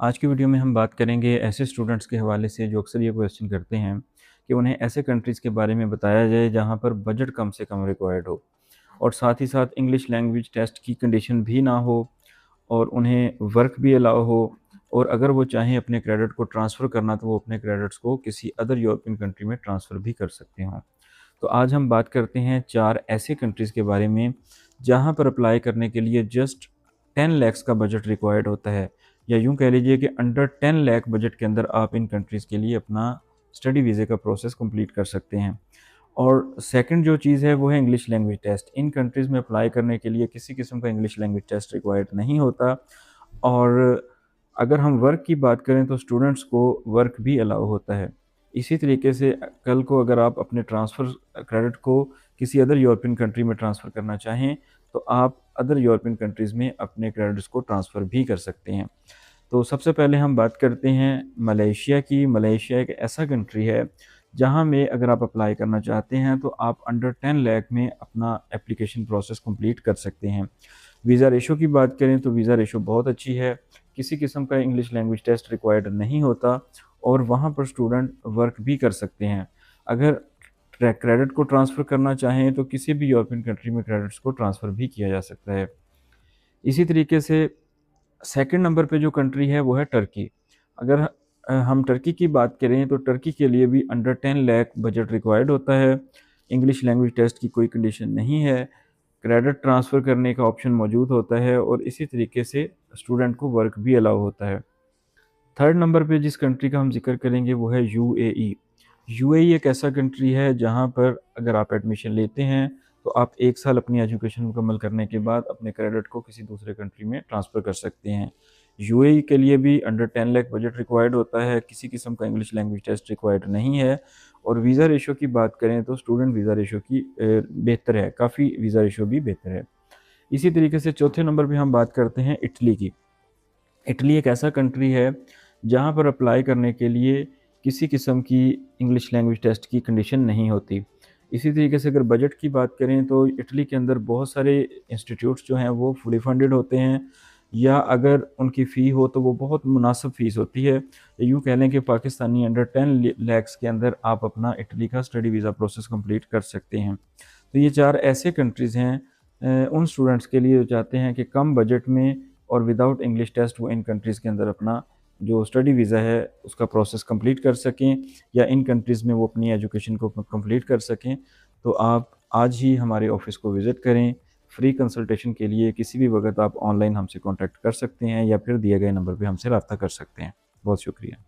आज की वीडियो में हम बात करेंगे ऐसे स्टूडेंट्स के हवाले से जो अक्सर ये क्वेश्चन करते हैं कि उन्हें ऐसे कंट्रीज़ के बारे में बताया जाए जहाँ पर बजट कम से कम रिक्वायर्ड हो और साथ ही साथ इंग्लिश लैंग्वेज टेस्ट की कंडीशन भी ना हो और उन्हें वर्क भी अलाउ हो और अगर वो चाहें अपने क्रेडिट को ट्रांसफ़र करना तो वो अपने क्रेडिट्स को किसी अदर यूरोपियन कंट्री में ट्रांसफ़र भी कर सकते हों। तो आज हम बात करते हैं 4 ऐसे कंट्रीज़ के बारे में जहाँ पर अप्लाई करने के लिए जस्ट 10 लैक्स का बजट रिक्वायर्ड होता है, या यूँ कह लीजिए कि अंडर 10 लाख बजट के अंदर आप इन कंट्रीज़ के लिए अपना स्टडी वीज़े का प्रोसेस कंप्लीट कर सकते हैं। और सेकंड जो चीज़ है वो है इंग्लिश लैंग्वेज टेस्ट। इन कंट्रीज़ में अप्लाई करने के लिए किसी किस्म का इंग्लिश लैंग्वेज टेस्ट रिक्वायर्ड नहीं होता। और अगर हम वर्क की बात करें तो स्टूडेंट्स को वर्क भी अलाउ होता है। इसी तरीके से कल को अगर आप अपने ट्रांसफ़र क्रेडिट को किसी अदर यूरोपियन कंट्री में ट्रांसफ़र करना चाहें, तो आप अदर यूरोपियन कंट्रीज़ में अपने क्रेडिट्स को ट्रांसफ़र भी कर सकते हैं। तो सबसे पहले हम बात करते हैं मलेशिया की। मलेशिया एक ऐसा कंट्री है जहाँ में अगर आप अप्लाई करना चाहते हैं तो आप अंडर 10 लाख में अपना एप्लीकेशन प्रोसेस कंप्लीट कर सकते हैं। वीज़ा रेशो की बात करें तो वीज़ा रेशो बहुत अच्छी है, किसी किस्म का इंग्लिश लैंग्वेज टेस्ट रिक्वायर्ड नहीं होता और वहाँ पर स्टूडेंट वर्क भी कर सकते हैं। अगर क्रेडिट को ट्रांसफ़र करना चाहें तो किसी भी यूरोपियन कंट्री में क्रेडिट्स को ट्रांसफ़र भी किया जा सकता है। इसी तरीके से सेकंड नंबर पे जो कंट्री है वो है टर्की। अगर हम टर्की की बात करें तो टर्की के लिए भी अंडर 10 लाख बजट रिक्वायर्ड होता है। इंग्लिश लैंग्वेज टेस्ट की कोई कंडीशन नहीं है। क्रेडिट ट्रांसफ़र करने का ऑप्शन मौजूद होता है और इसी तरीके से स्टूडेंट को वर्क भी अलाउ होता है। थर्ड नंबर पे जिस कंट्री का हम ज़िक्र करेंगे वो है यूएई। यूएई एक ऐसा कंट्री है जहाँ पर अगर आप एडमिशन लेते हैं तो आप 1 साल अपनी एजुकेशन मुकम्मल करने के बाद अपने क्रेडिट को किसी दूसरे कंट्री में ट्रांसफ़र कर सकते हैं। यूएई के लिए भी अंडर 10 लाख बजट रिक्वायर्ड होता है, किसी किस्म का इंग्लिश लैंग्वेज टेस्ट रिक्वायर्ड नहीं है। और वीज़ा रेशो की बात करें तो स्टूडेंट वीज़ा रेशो की बेहतर है, काफ़ी वीज़ा रेशो भी बेहतर है। इसी तरीके से चौथे नंबर पे हम बात करते हैं इटली की। इटली एक ऐसा कंट्री है जहाँ पर अप्लाई करने के लिए किसी किस्म की इंग्लिश लैंग्वेज टेस्ट की कंडीशन नहीं होती। इसी तरीके से अगर बजट की बात करें तो इटली के अंदर बहुत सारे इंस्टीट्यूट्स जो हैं वो फुली फंडेड होते हैं, या अगर उनकी फ़ी हो तो वो बहुत मुनासिब फ़ीस होती है। यूँ कह लें कि पाकिस्तानी अंडर 10 लैक्स के अंदर आप अपना इटली का स्टडी वीज़ा प्रोसेस कंप्लीट कर सकते हैं। तो ये 4 ऐसे कंट्रीज़ हैं उन स्टूडेंट्स के लिए जो चाहते हैं कि कम बजट में और विदाउट इंग्लिश टेस्ट वो इन कंट्रीज़ के अंदर अपना जो स्टडी वीज़ा है उसका प्रोसेस कंप्लीट कर सकें, या इन कंट्रीज़ में वो अपनी एजुकेशन को कंप्लीट कर सकें। तो आप आज ही हमारे ऑफ़िस को विज़िट करें। फ्री कंसल्टेशन के लिए किसी भी वक़्त आप ऑनलाइन हमसे कॉन्टैक्ट कर सकते हैं या फिर दिए गए नंबर पे हमसे राब्ता कर सकते हैं। बहुत शुक्रिया।